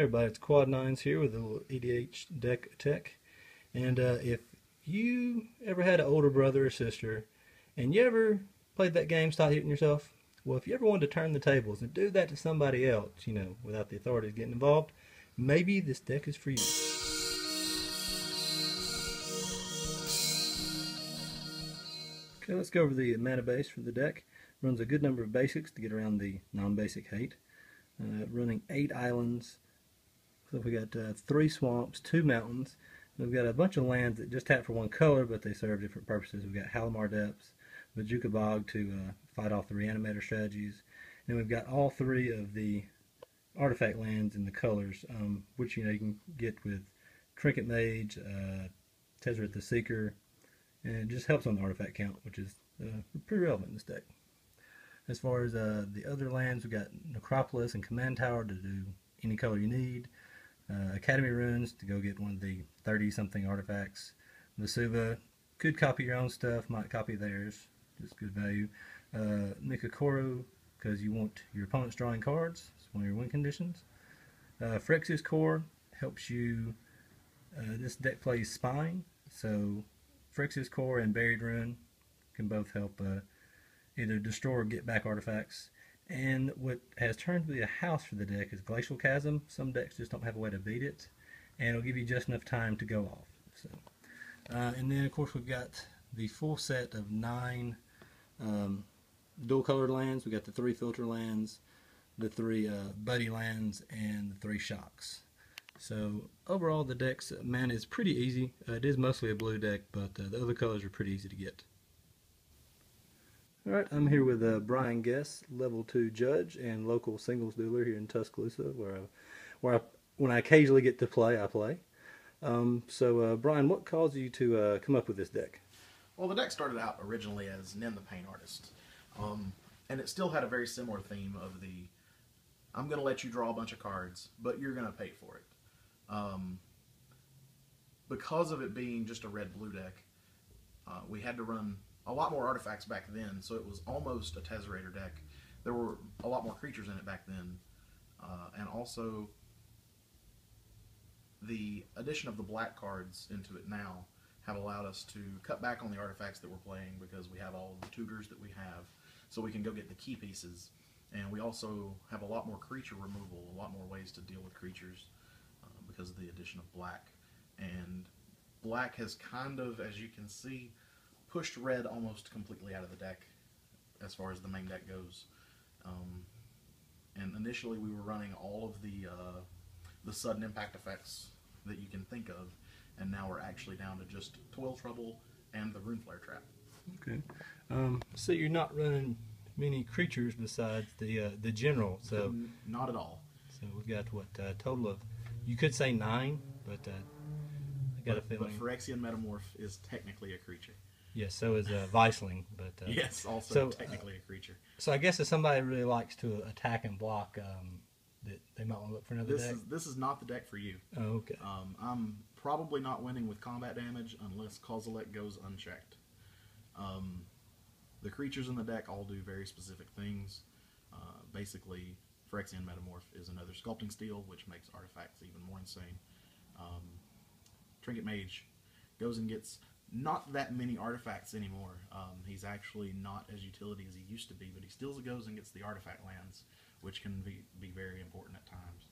Hey everybody, it's Quad Nines here with a little EDH deck tech. And if you ever had an older brother or sister and you ever played that game, Stop Hitting Yourself, well, if you ever wanted to turn the tables and do that to somebody else, without the authorities getting involved, maybe this deck is for you. Okay, let's go over the mana base for the deck. Runs a good number of basics to get around the non-basic hate. Running 8 islands. So we got 3 swamps, 2 mountains. We've got a bunch of lands that just tap for one color, but they serve different purposes. We've got Halimar Depths, Bajuka Bog to fight off the Reanimator strategies. And we've got all 3 of the artifact lands in the colors, which you can get with Trinket Mage, Tezzeret the Seeker, and it just helps on the artifact count, which is pretty relevant in this deck. As far as the other lands, we've got Necropolis and Command Tower to do any color you need. Academy Runes to go get one of the 30-something artifacts. Vesuva, could copy your own stuff, might copy theirs, just good value. Nekusar, because you want your opponent's drawing cards, it's one of your win conditions. Phyrexia's Core helps you, this deck plays Spine, so Phyrexia's Core and Buried Rune can both help either destroy or get back artifacts. And what has turned to be a house for the deck is Glacial Chasm. Some decks just don't have a way to beat it, and it'll give you just enough time to go off. So, and then of course we've got the full set of 9 dual colored lands. We've got the 3 filter lands, the 3 buddy lands, and the 3 shocks. So overall the deck's mana is pretty easy. It is mostly a blue deck, but the other colors are pretty easy to get. Alright, I'm here with Brian Guess, level 2 judge and local singles dealer here in Tuscaloosa, when I occasionally get to play, I play. So Brian, what caused you to come up with this deck? Well, the deck started out originally as Nen the Paint Artist, and it still had a very similar theme of the, I'm going to let you draw a bunch of cards, but you're going to pay for it. Because of it being just a red-blue deck, we had to run a lot more artifacts back then, so it was almost a Tezzerator deck. There were a lot more creatures in it back then, and also the addition of the black cards into it now have allowed us to cut back on the artifacts that we're playing because we have all the tutors that we have, so we can go get the key pieces, and we also have a lot more creature removal, a lot more ways to deal with creatures because of the addition of black. And black has kind of, as you can see, pushed red almost completely out of the deck as far as the main deck goes. And initially we were running all of the sudden impact effects that you can think of, and now we're actually down to just Toil Trouble and the Rune Flare Trap. Okay. So you're not running many creatures besides the general, so not at all. So we've got what total of, you could say 9, but I got a feeling. But Phyrexian Metamorph is technically a creature. Yes, so is Viceling, but yes, also technically a creature. So I guess if somebody really likes to attack and block, that they might want to look for another deck. This is not the deck for you. Oh, okay. I'm probably not winning with combat damage unless Kozilek goes unchecked. The creatures in the deck all do very specific things. Basically, Phyrexian Metamorph is another Sculpting Steel, which makes artifacts even more insane. Trinket Mage goes and gets not that many artifacts anymore. He's actually not as utility as he used to be, but he still goes and gets the artifact lands, which can be very important at times.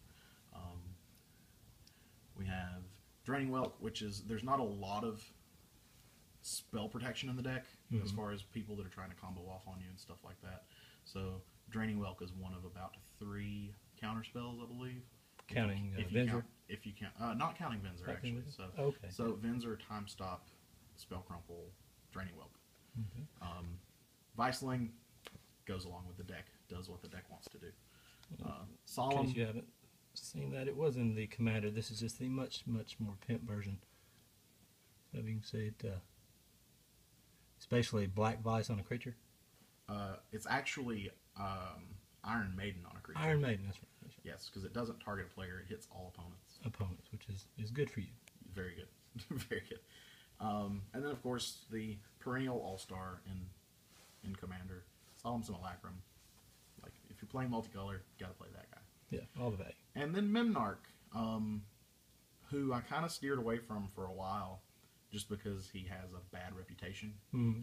We have Draining Welk, which is, there's not a lot of spell protection in the deck as far as people that are trying to combo off on you and stuff like that. So Draining Welk is one of about 3 counter spells, I believe. Counting Venser? If you count, not counting Venser actually. So, okay. So Venser, Time Stop, Spell Crumple, Draining Welk. Viceling goes along with the deck, does what the deck wants to do. Solemn. In case you haven't seen that, it was in the Commander. This is just the much more pimp version. So you can see it. It's basically Black Vice on a creature. It's actually Iron Maiden on a creature. Iron Maiden, that's right. Yes, because it doesn't target a player; it hits all opponents. Opponents, which is good for you. Very good, very good. And then, of course, the perennial all-star in Commander, Solemn Simulacrum. Like, if you're playing multicolor, you gotta play that guy. Yeah, all the value. And then Memnarch, who I kind of steered away from for a while, just because he has a bad reputation. Mm-hmm.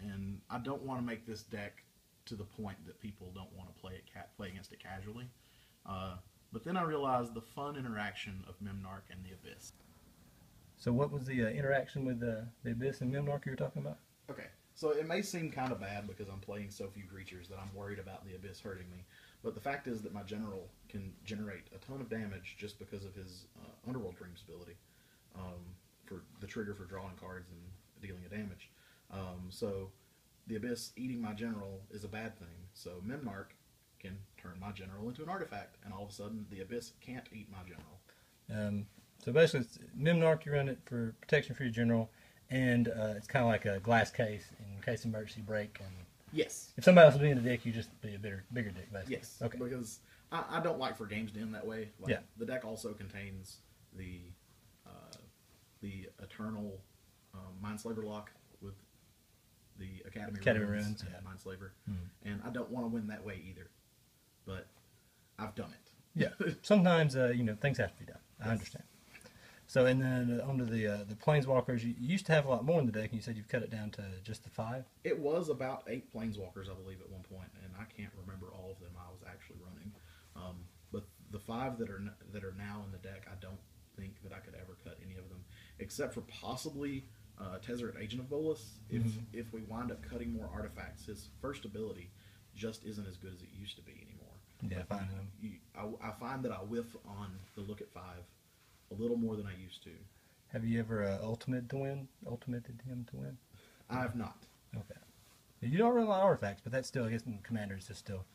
And I don't want to make this deck to the point that people don't want to play against it casually. But then I realized the fun interaction of Memnarch and the Abyss. So what was the interaction with the Abyss and Memnarch you were talking about? Okay, so it may seem kind of bad because I'm playing so few creatures that I'm worried about the Abyss hurting me. But the fact is that my general can generate a ton of damage just because of his Underworld Dreams ability, for the trigger for drawing cards and dealing a damage. So the Abyss eating my general is a bad thing. So Memnarch can turn my general into an artifact, and all of a sudden the Abyss can't eat my general. So basically, it's Memnarch, you run it for protection for your general, and it's kind of like a glass case in case of emergency break. And Yes. if somebody else was being a dick, you just be a bigger dick, basically. Yes. Okay. Because I don't like for games to end that way. Like, yeah. The deck also contains the Eternal Mindslaver lock with the Academy Ruins and Mindslaver, and I don't want to win that way either. But I've done it. Yeah. Sometimes things have to be done. I understand. So and then onto the Planeswalkers. You used to have a lot more in the deck, and you said you've cut it down to just the 5. It was about 8 Planeswalkers, I believe, at one point, and I can't remember all of them I was actually running. But the 5 that are now in the deck, I don't think that I could ever cut any of them, except for possibly Tezzeret, Agent of Bolas. If we wind up cutting more artifacts, his first ability just isn't as good as it used to be anymore. Yeah, finding them. I find that I whiff on the look at 5 a little more than I used to. Have you ever ultimated him to win? I have not. Okay. You don't run a lot of artifacts, but that's still, I guess, in Commanders, is still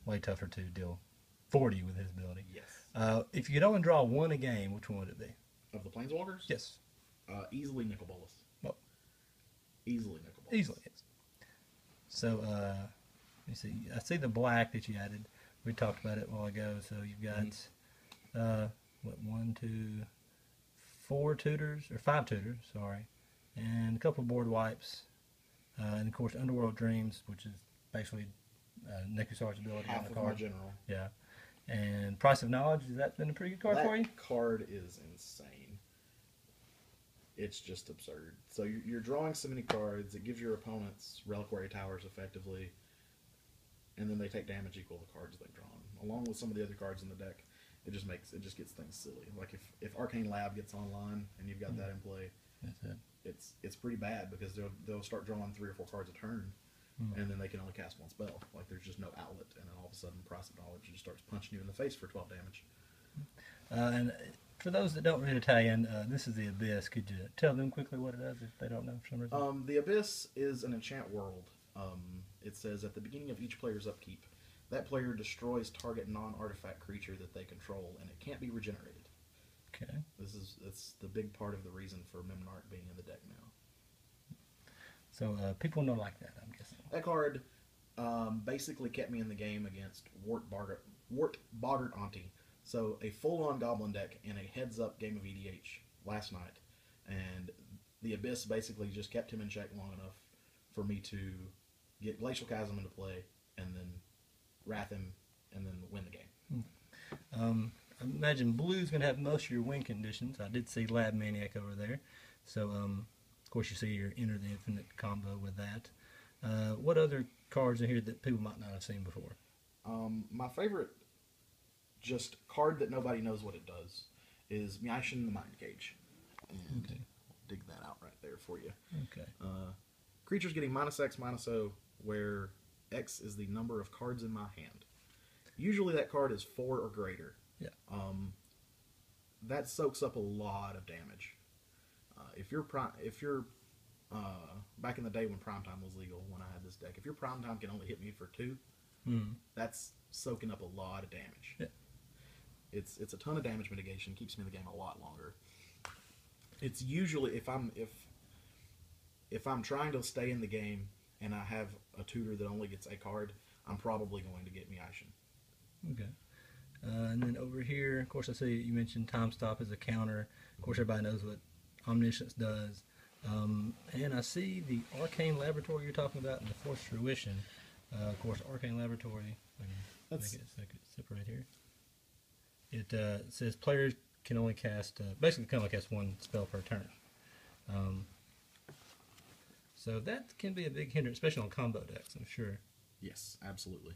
way tougher to deal 40 with his ability. Yes. If you could only draw one a game, which one would it be? Of the Planeswalkers? Yes. Easily Nicol Bolas. Oh. Easily Nicol Bolas. Easily, yes. So, let me see. I see the black that you added. We talked about it a while ago. So you've got, 1, 2, 4 tutors, or 5 tutors, sorry, and a couple of board wipes, and of course Underworld Dreams, which is basically Nekusar's ability Half on the of card. my general. Yeah. And Price of Knowledge, has that been a pretty good card for you? That card is insane. It's just absurd. So you're drawing so many cards, it gives your opponents Reliquary Towers effectively, and then they take damage equal to the cards they've drawn, along with some of the other cards in the deck. It just gets things silly. Like if Arcane Lab gets online and you've got that in play, that's it. It's pretty bad because they'll start drawing 3 or 4 cards a turn, and then they can only cast 1 spell. Like there's just no outlet, and then all of a sudden Price of Knowledge just starts punching you in the face for 12 damage. And for those that don't read Italian, this is the Abyss. Could you tell them quickly what it does if they don't know for some reason? The Abyss is an enchant world. It says at the beginning of each player's upkeep, that player destroys target non-artifact creature that they control, and it can't be regenerated. Okay. That's the big part of the reason for Memnarch being in the deck now. So people don't like that, I'm guessing. That card basically kept me in the game against Wart Boggart Auntie. So a full-on Goblin deck in a heads-up game of EDH last night, and the Abyss basically just kept him in check long enough for me to get Glacial Chasm into play, and then wrath him, and then win the game. I imagine blue's going to have most of your win conditions. I did see Lab Maniac over there. So, of course, you see your Enter the Infinite combo with that. What other cards are here that people might not have seen before? My favorite just card that nobody knows what it does is Meishin the Mind Cage. And okay. I'll dig that out right there for you. Okay. Creatures getting -X/-0, where X is the number of cards in my hand. Usually that card is 4 or greater. Yeah. That soaks up a lot of damage. If you're back in the day when Primetime was legal, when I had this deck, if your Primetime can only hit me for 2, that's soaking up a lot of damage. Yeah. It's a ton of damage mitigation, keeps me in the game a lot longer. It's usually if I'm trying to stay in the game and I have a tutor that only gets a card, I'm probably going to get Meishin. Okay. And then over here, of course, I see you mentioned Time Stop as a counter. Of course, everybody knows what Omniscience does. And I see the Arcane Laboratory you're talking about and the Forced Fruition. Of course, Arcane Laboratory, make it separate here. It says players can only cast, basically can only cast one spell per turn. So that can be a big hindrance, especially on combo decks, I'm sure. Yes, absolutely.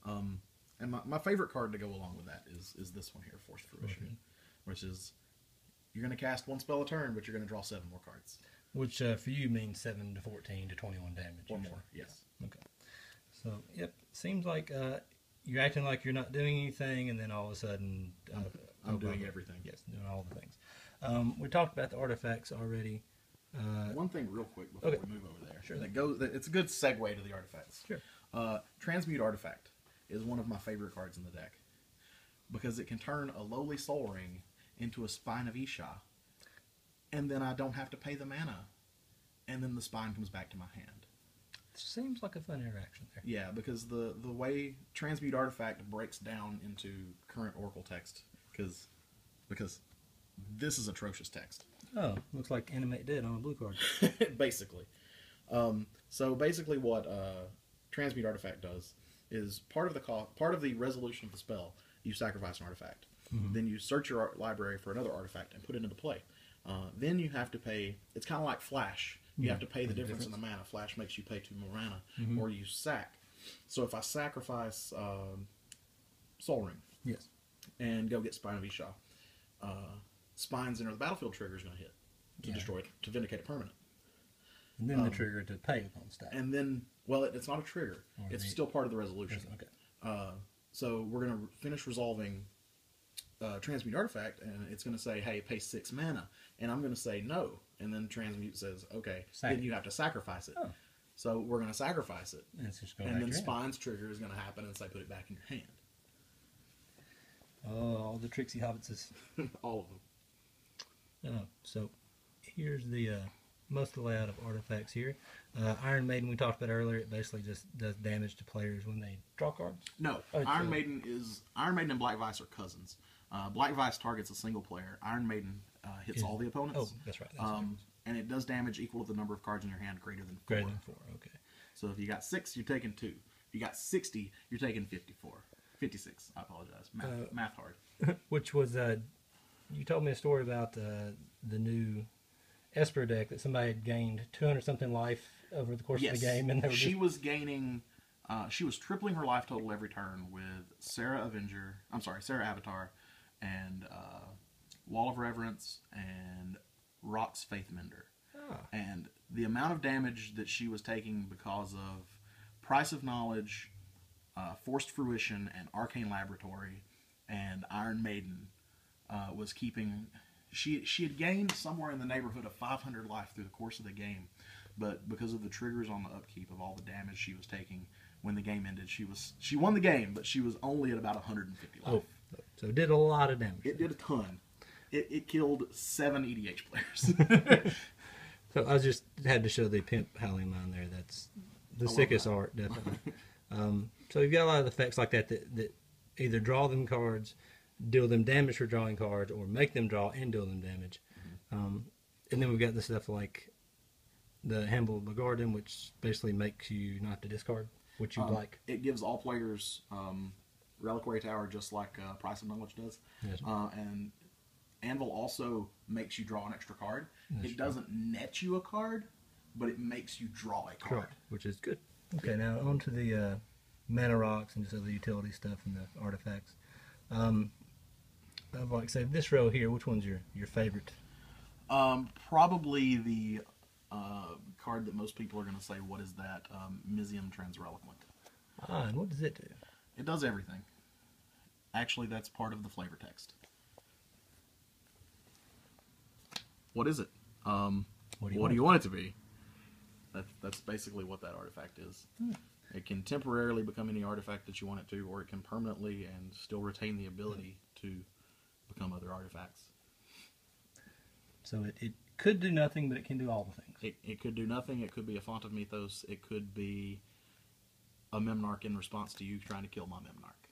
And my favorite card to go along with that is this one here, Forced Fruition, which is you're going to cast one spell a turn, but you're going to draw 7 more cards. Which for you means 7 to 14 to 21 damage. Or more, yes. Okay. So, yep, seems like you're acting like you're not doing anything, and then all of a sudden... I'm doing everything. Yes, doing all the things. We talked about the artifacts already. One thing real quick before we move over there. Sure. It's a good segue to the artifacts. Sure. Transmute Artifact is one of my favorite cards in the deck because it can turn a lowly Soul Ring into a Spine of Isha, and then I don't have to pay the mana, and then the spine comes back to my hand. Seems like a fun interaction there. Yeah, because the way Transmute Artifact breaks down into current Oracle text, because this is atrocious text. Oh, looks like Animate Dead on a blue card. Basically. So basically what Transmute Artifact does is part of the resolution of the spell, you sacrifice an artifact. Mm-hmm. Then you search your library for another artifact and put it into play. Then you have to pay, it's kind of like Flash. You have to pay the difference in the mana. Flash makes you pay 2 more mana, or you sack. So if I sacrifice Soul Ring, yes, and go get Spine of Isha, Spine's Enter the Battlefield trigger is going to hit to destroy it, to vindicate a permanent. And then the trigger to pay upon stack. And then, well, it's not a trigger. It's still part of the resolution. Okay. So we're going to finish resolving Transmute Artifact, and it's going to say, hey, pay 6 mana. And I'm going to say no. And then Transmute says, okay, then you have to sacrifice it. Oh. So we're going to sacrifice it. And then Spine's trigger is going to happen and say, put it back in your hand. Oh, all the tricksy hobbitses. All of them. So here's the most of the layout of artifacts here. Iron Maiden, we talked about earlier, it basically just does damage to players when they draw cards. No, Iron Maiden and Black Vice are cousins. Black Vice targets a single player. Iron Maiden hits all the opponents. Oh, that's right. And it does damage equal to the number of cards in your hand greater than 4. Greater than 4, okay. So if you got 6, you're taking 2. If you got 60, you're taking 54. 56, I apologize. Math hard. Which was, you told me a story about the new Esper deck that somebody had gained 200-something life over the course of the game. And she was gaining, she was tripling her life total every turn with Sarah Avatar, and Wall of Reverence, and Rock's Faithmender. Oh. And the amount of damage that she was taking because of Price of Knowledge, Forced Fruition, and Arcane Laboratory, and Iron Maiden was keeping... She had gained somewhere in the neighborhood of 500 life through the course of the game, but because of the triggers on the upkeep of all the damage she was taking, when the game ended, she won the game, but she was only at about 150 life. Oh, so it did a lot of damage. It did a ton. It killed 7 EDH players. So I just had to show the Pimp Howling Mine there. That's the sickest art, definitely. So you've got a lot of effects like that either draw them cards, deal them damage for drawing cards, or make them draw and deal them damage. And then we've got the stuff like the Humble Garden, which basically makes you not to discard what you like. It gives all players Reliquary Tower, just like Price of Knowledge does. Yes. And Anvil also makes you draw an extra card. It doesn't net you a card, but it makes you draw a card. Which is good. Okay, now on to the mana rocks and just other utility stuff and the artifacts. I'd like to say, this row here, which one's your favorite? Probably the card that most people are going to say, what is that? Mizzium Transreliquant. Ah, and what does it do? It does everything. Actually, that's part of the flavor text. What is it? What do you want it to be? That's basically what that artifact is. It can temporarily become any artifact that you want it to, or it can permanently and still retain the ability to become other artifacts. So it could do nothing, but it can do all the things. It could do nothing. It could be a Font of Mythos. It could be a Memnarch in response to you trying to kill my Memnarch.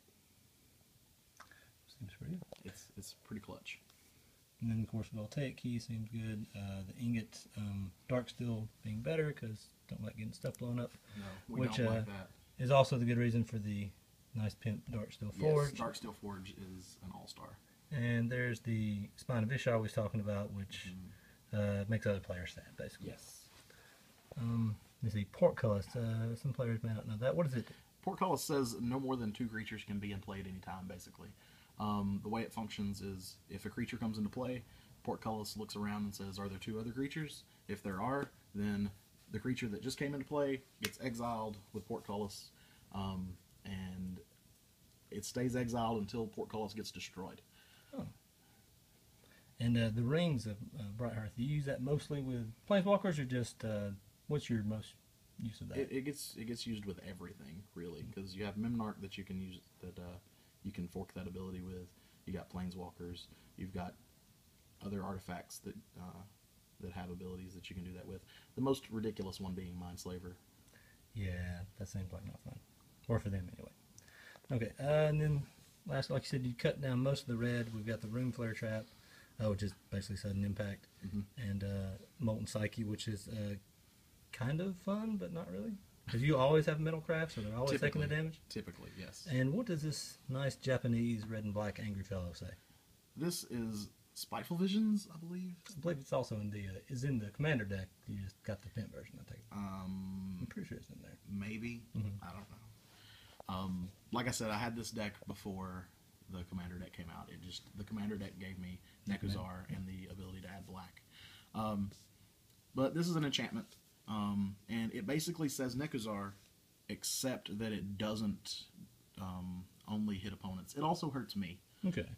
Seems pretty good. It's pretty clutch. And then, of course, Voltaic Key seems good. The Ingot, Darksteel being better because don't like getting stuff blown up. No, we don't like that. Is also the good reason for the nice Pimp Darksteel Forge. Yes, Darksteel Forge is an all-star. And there's the Spine of Ishar we was talking about, which makes other players sad, basically. Yes. Let's see, Portcullis. Some players may not know that. What is it? Portcullis says no more than 2 creatures can be in play at any time, basically. The way it functions is if a creature comes into play, Portcullis looks around and says, are there 2 other creatures? If there are, then the creature that just came into play gets exiled with Portcullis, and it stays exiled until Portcullis gets destroyed. Oh. And the rings of Bright Hearth, do you use that mostly with Planeswalkers, or just what's your most use of that? It gets used with everything, really, because you have Memnarch that you can use, that you can fork that ability with. You got Planeswalkers. You've got other artifacts that that have abilities that you can do that with. The most ridiculous one being Mindslaver. Yeah, that seems like not fun, or for them anyway. Okay, and then last, like you said, you cut down most of the red. We've got the Room Flare Trap, which is basically sudden impact, and Molten Psyche, which is kind of fun, but not really. Because you always have Metal Craft, so they're always taking the damage? Typically, yes. And what does this nice Japanese red and black angry fellow say? This is Spiteful Visions, I believe. I believe it's also in the Commander deck. You just got the pimp version, I think. I'm pretty sure it's in there. Maybe. I don't know. Like I said, I had this deck before the Commander deck came out. The Commander deck gave me Nekusar and the ability to add black. But this is an enchantment. And it basically says Nekusar, except that it doesn't only hit opponents. It also hurts me. Okay.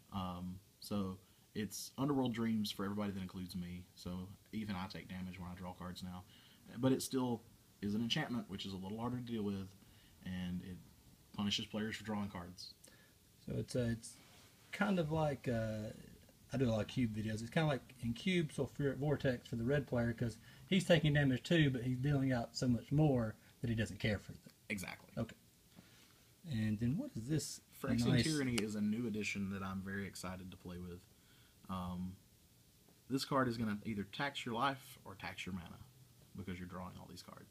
So it's Underworld Dreams for everybody that includes me. So even I take damage when I draw cards now. But it still is an enchantment, which is a little harder to deal with, and it punishes players for drawing cards. So it's kind of like I do a lot of Cube videos. It's kind of like in Cube Sulfuric Vortex for the red player, because he's taking damage too, but he's dealing out so much more that he doesn't care for it. Exactly. Okay. And then what is this? Phyrexian Tyranny is a new addition that I'm very excited to play with. This card is going to either tax your life or tax your mana, because you're drawing all these cards.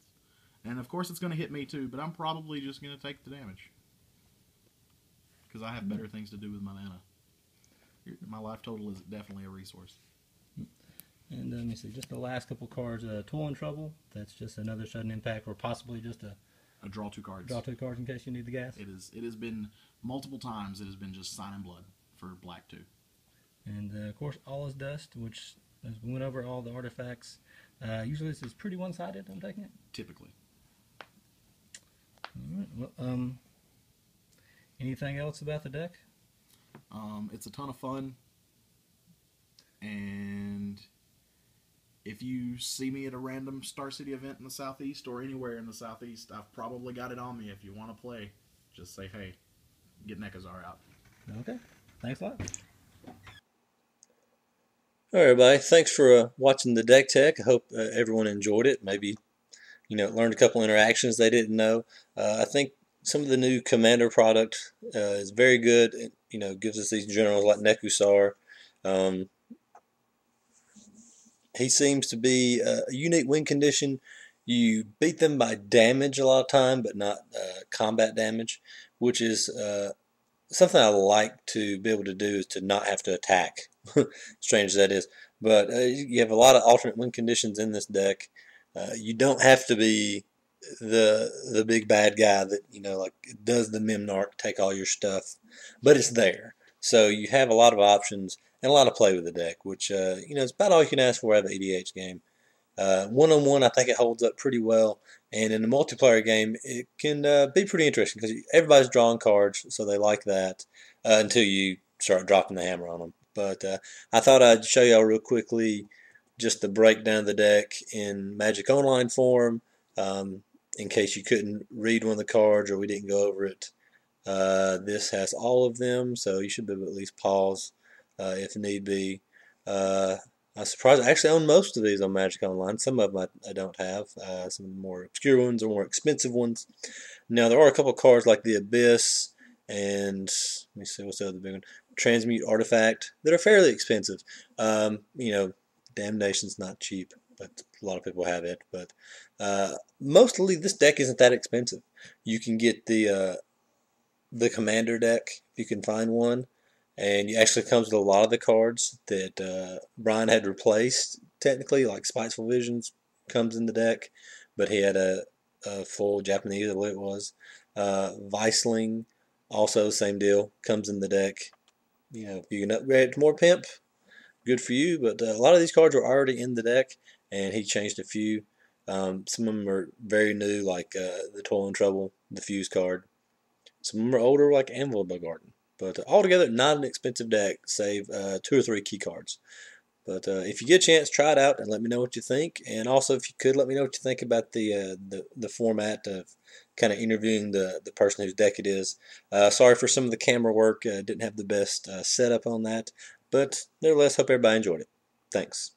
And of course it's going to hit me too, but I'm probably just going to take the damage, because I have better things to do with my mana. My life total is definitely a resource. And let me see, just the last couple cards. Toil and Trouble, that's just another sudden impact, or possibly just a draw 2 cards. Draw 2 cards in case you need the gas. It has been multiple times. It has been just Sign in Blood for black 2. And of course, All is Dust, which, as we went over all the artifacts, usually this is pretty one-sided. I'm taking it. Typically. All right. Well, anything else about the deck? It's a ton of fun, and if you see me at a random Star City event in the Southeast or anywhere in the Southeast, I've probably got it on me. If you want to play, just say, hey, get Nekusar out. Okay. Thanks a lot. All right, everybody. Thanks for watching the Deck Tech. I hope everyone enjoyed it. Maybe, learned a couple interactions they didn't know. I think some of the new Commander product is very good. It, gives us these generals like Nekusar. He seems to be a unique win condition. You beat them by damage a lot of time, but not combat damage, which is something I like to be able to do, is to not have to attack. Strange as that is. But you have a lot of alternate win conditions in this deck. You don't have to be the big bad guy that, like does the Memnarch, take all your stuff. But it's there. So you have a lot of options and a lot of play with the deck, which, it's about all you can ask for out of the EDH game. One-on-one, I think it holds up pretty well. And in the multiplayer game, it can be pretty interesting, because everybody's drawing cards, so they like that until you start dropping the hammer on them. But I thought I'd show y'all real quickly just the breakdown of the deck in Magic Online form, in case you couldn't read one of the cards or we didn't go over it. This has all of them, so you should be able to at least pause if need be. I'm surprised I actually own most of these on Magic Online. Some of them I don't have. Some of the more obscure ones or more expensive ones. Now, there are a couple cards like the Abyss and, let me see, what's the other big one? Transmute Artifact, that are fairly expensive. Damnation's not cheap, but a lot of people have it. But mostly this deck isn't that expensive. You can get the Commander deck if you can find one. and it actually comes with a lot of the cards that Brian had replaced. Technically, like Spiteful Visions comes in the deck, but he had a full Japanese, I believe it was. Viceling, also same deal, comes in the deck. You know, if you can upgrade to more pimp, good for you. But a lot of these cards were already in the deck, and he changed a few. Some of them are very new, like the Toil and Trouble, the Fuse card. Some of them are older, like Anvil Garden. But altogether, not an expensive deck, save 2 or 3 key cards. But if you get a chance, try it out and let me know what you think. And also, if you could, let me know what you think about the format of kind of interviewing the person whose deck it is. Sorry for some of the camera work. Didn't have the best setup on that. But nevertheless, hope everybody enjoyed it. Thanks.